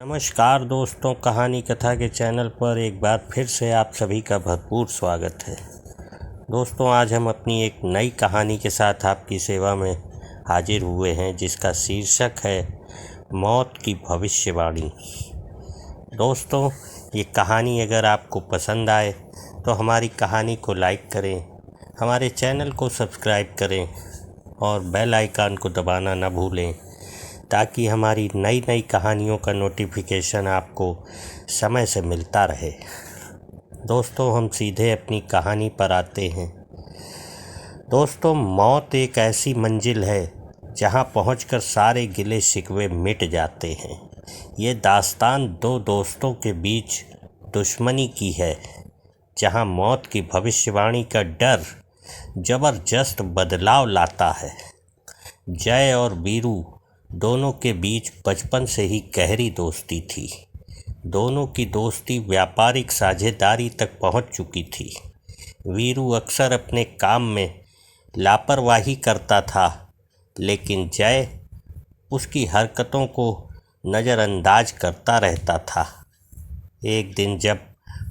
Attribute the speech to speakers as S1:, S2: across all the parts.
S1: नमस्कार दोस्तों, कहानी कथा के चैनल पर एक बार फिर से आप सभी का भरपूर स्वागत है। दोस्तों, आज हम अपनी एक नई कहानी के साथ आपकी सेवा में हाजिर हुए हैं, जिसका शीर्षक है मौत की भविष्यवाणी। दोस्तों, ये कहानी अगर आपको पसंद आए तो हमारी कहानी को लाइक करें, हमारे चैनल को सब्सक्राइब करें और बेल आइकन को दबाना न भूलें, ताकि हमारी नई नई कहानियों का नोटिफिकेशन आपको समय से मिलता रहे। दोस्तों, हम सीधे अपनी कहानी पर आते हैं। दोस्तों, मौत एक ऐसी मंजिल है जहां पहुंचकर सारे गिले शिकवे मिट जाते हैं। ये दास्तान दो दोस्तों के बीच दुश्मनी की है, जहां मौत की भविष्यवाणी का डर जबरदस्त बदलाव लाता है। जय और वीरू दोनों के बीच बचपन से ही गहरी दोस्ती थी। दोनों की दोस्ती व्यापारिक साझेदारी तक पहुंच चुकी थी। वीरू अक्सर अपने काम में लापरवाही करता था, लेकिन जय उसकी हरकतों को नज़रअंदाज करता रहता था। एक दिन जब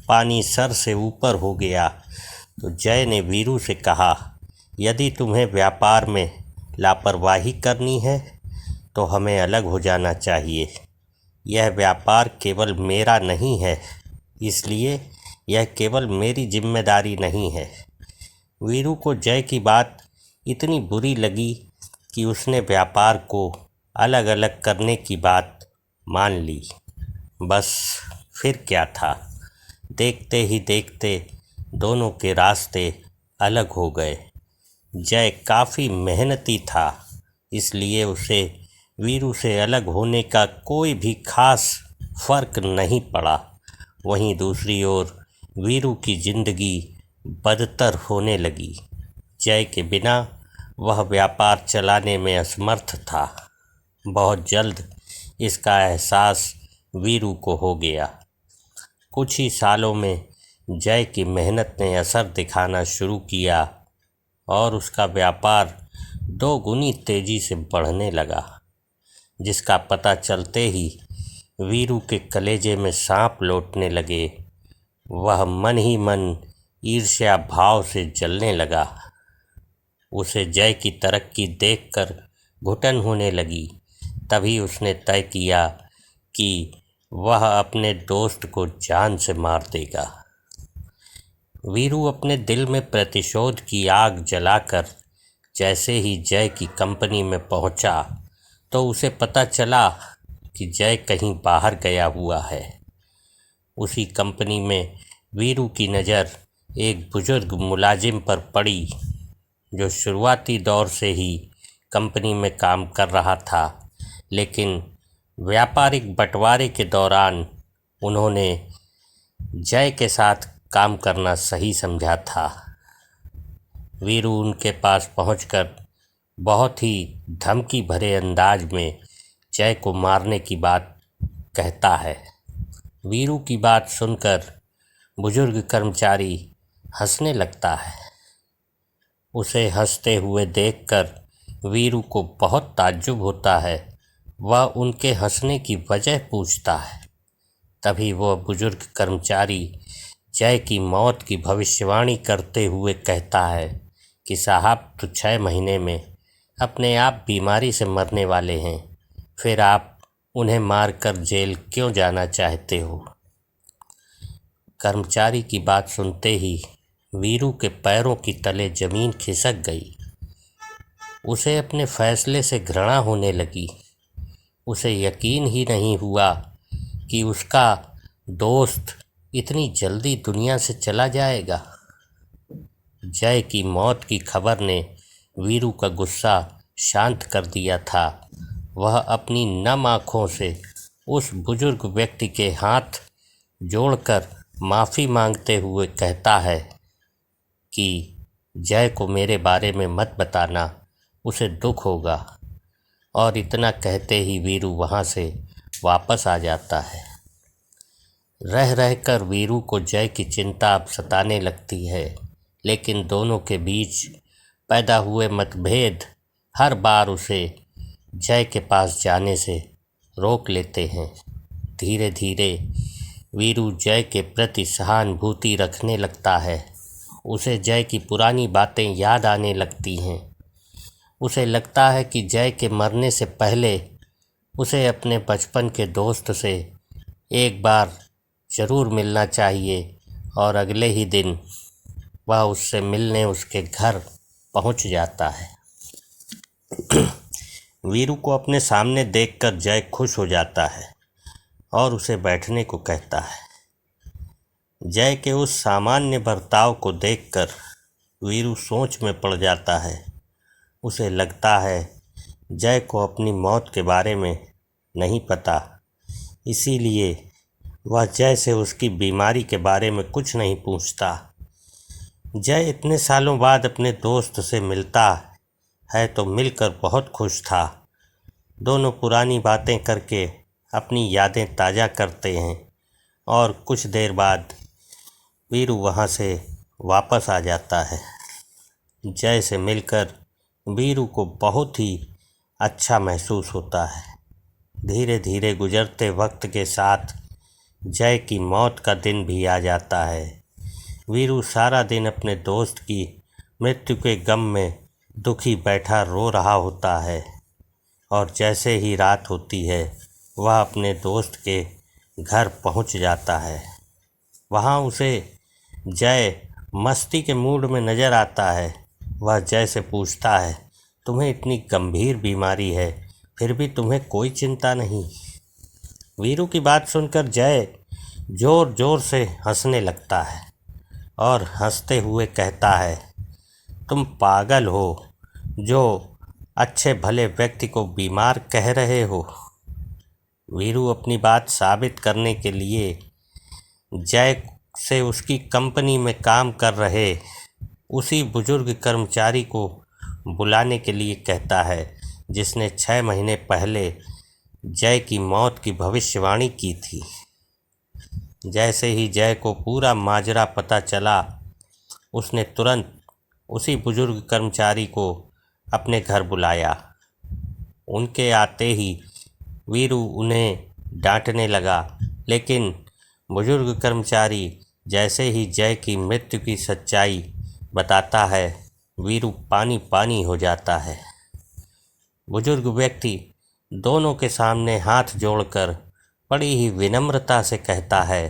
S1: पानी सर से ऊपर हो गया तो जय ने वीरू से कहा, यदि तुम्हें व्यापार में लापरवाही करनी है तो हमें अलग हो जाना चाहिए। यह व्यापार केवल मेरा नहीं है, इसलिए यह केवल मेरी जिम्मेदारी नहीं है। वीरू को जय की बात इतनी बुरी लगी कि उसने व्यापार को अलग अलग करने की बात मान ली। बस फिर क्या था, देखते ही देखते दोनों के रास्ते अलग हो गए। जय काफ़ी मेहनती था, इसलिए उसे वीरू से अलग होने का कोई भी खास फर्क नहीं पड़ा। वहीं दूसरी ओर वीरू की जिंदगी बदतर होने लगी। जय के बिना वह व्यापार चलाने में असमर्थ था। बहुत जल्द इसका एहसास वीरू को हो गया। कुछ ही सालों में जय की मेहनत ने असर दिखाना शुरू किया और उसका व्यापार दोगुनी तेजी से बढ़ने लगा, जिसका पता चलते ही वीरू के कलेजे में सांप लौटने लगे। वह मन ही मन ईर्ष्या भाव से जलने लगा। उसे जय की तरक्की देखकर घुटन होने लगी। तभी उसने तय किया कि वह अपने दोस्त को जान से मार देगा। वीरू अपने दिल में प्रतिशोध की आग जलाकर जैसे ही जय की कंपनी में पहुंचा तो उसे पता चला कि जय कहीं बाहर गया हुआ है। उसी कंपनी में वीरू की नज़र एक बुजुर्ग मुलाजिम पर पड़ी, जो शुरुआती दौर से ही कंपनी में काम कर रहा था, लेकिन व्यापारिक बंटवारे के दौरान उन्होंने जय के साथ काम करना सही समझा था। वीरू उनके पास पहुंचकर बहुत ही धमकी भरे अंदाज में जय को मारने की बात कहता है। वीरू की बात सुनकर बुजुर्ग कर्मचारी हंसने लगता है। उसे हंसते हुए देखकर वीरू को बहुत ताज्जुब होता है। वह उनके हंसने की वजह पूछता है। तभी वह बुजुर्ग कर्मचारी जय की मौत की भविष्यवाणी करते हुए कहता है कि साहब तो 6 महीने में अपने आप बीमारी से मरने वाले हैं, फिर आप उन्हें मारकर जेल क्यों जाना चाहते हो। कर्मचारी की बात सुनते ही वीरू के पैरों की तले जमीन खिसक गई। उसे अपने फैसले से घृणा होने लगी। उसे यकीन ही नहीं हुआ कि उसका दोस्त इतनी जल्दी दुनिया से चला जाएगा। जय की मौत की खबर ने वीरू का गुस्सा शांत कर दिया था। वह अपनी नम आँखों से उस बुजुर्ग व्यक्ति के हाथ जोड़कर माफ़ी मांगते हुए कहता है कि जय को मेरे बारे में मत बताना, उसे दुख होगा। और इतना कहते ही वीरू वहाँ से वापस आ जाता है। रह रहकर वीरू को जय की चिंता अब सताने लगती है, लेकिन दोनों के बीच पैदा हुए मतभेद हर बार उसे जय के पास जाने से रोक लेते हैं। धीरे धीरे वीरू जय के प्रति सहानुभूति रखने लगता है। उसे जय की पुरानी बातें याद आने लगती हैं। उसे लगता है कि जय के मरने से पहले उसे अपने बचपन के दोस्त से एक बार ज़रूर मिलना चाहिए, और अगले ही दिन वह उससे मिलने उसके घर पहुंच जाता है। वीरू को अपने सामने देखकर जय खुश हो जाता है और उसे बैठने को कहता है। जय के उस सामान्य बर्ताव को देखकर वीरू सोच में पड़ जाता है। उसे लगता है जय को अपनी मौत के बारे में नहीं पता, इसीलिए वह जय से उसकी बीमारी के बारे में कुछ नहीं पूछता। जय इतने सालों बाद अपने दोस्त से मिलता है तो मिलकर बहुत खुश था। दोनों पुरानी बातें करके अपनी यादें ताज़ा करते हैं और कुछ देर बाद वीरू वहाँ से वापस आ जाता है। जय से मिलकर वीरू को बहुत ही अच्छा महसूस होता है। धीरे धीरे गुजरते वक्त के साथ जय की मौत का दिन भी आ जाता है। वीरू सारा दिन अपने दोस्त की मृत्यु के गम में दुखी बैठा रो रहा होता है, और जैसे ही रात होती है वह अपने दोस्त के घर पहुंच जाता है। वहां उसे जय मस्ती के मूड में नज़र आता है। वह जय से पूछता है, तुम्हें इतनी गंभीर बीमारी है फिर भी तुम्हें कोई चिंता नहीं। वीरू की बात सुनकर जय ज़ोर ज़ोर से हंसने लगता है और हंसते हुए कहता है, तुम पागल हो जो अच्छे भले व्यक्ति को बीमार कह रहे हो। वीरू अपनी बात साबित करने के लिए जय से उसकी कंपनी में काम कर रहे उसी बुजुर्ग कर्मचारी को बुलाने के लिए कहता है जिसने 6 महीने पहले जय की मौत की भविष्यवाणी की थी। जैसे ही जय को पूरा माजरा पता चला, उसने तुरंत उसी बुजुर्ग कर्मचारी को अपने घर बुलाया। उनके आते ही वीरू उन्हें डांटने लगा, लेकिन बुजुर्ग कर्मचारी जैसे ही जय की मृत्यु की सच्चाई बताता है, वीरू पानी पानी हो जाता है। बुजुर्ग व्यक्ति दोनों के सामने हाथ जोड़कर बड़ी ही विनम्रता से कहता है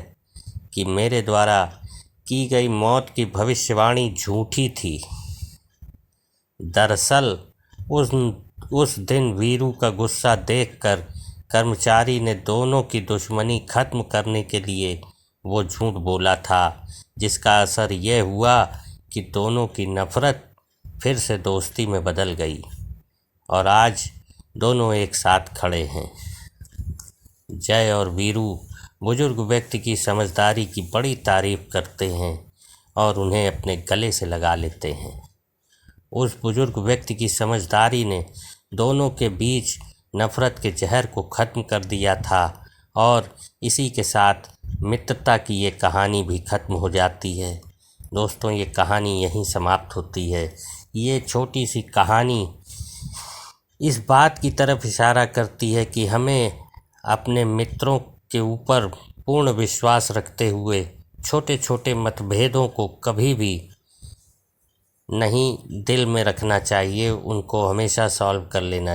S1: कि मेरे द्वारा की गई मौत की भविष्यवाणी झूठी थी। दरअसल उस दिन वीरू का गुस्सा देखकर कर्मचारी ने दोनों की दुश्मनी खत्म करने के लिए वो झूठ बोला था, जिसका असर यह हुआ कि दोनों की नफ़रत फिर से दोस्ती में बदल गई और आज दोनों एक साथ खड़े हैं। जय और वीरू बुजुर्ग व्यक्ति की समझदारी की बड़ी तारीफ करते हैं और उन्हें अपने गले से लगा लेते हैं। उस बुजुर्ग व्यक्ति की समझदारी ने दोनों के बीच नफ़रत के जहर को ख़त्म कर दिया था और इसी के साथ मित्रता की ये कहानी भी ख़त्म हो जाती है। दोस्तों, ये कहानी यहीं समाप्त होती है। ये छोटी सी कहानी इस बात की तरफ इशारा करती है कि हमें अपने मित्रों के ऊपर पूर्ण विश्वास रखते हुए छोटे छोटे मतभेदों को कभी भी नहीं दिल में रखना चाहिए, उनको हमेशा सॉल्व कर लेना चाहिए।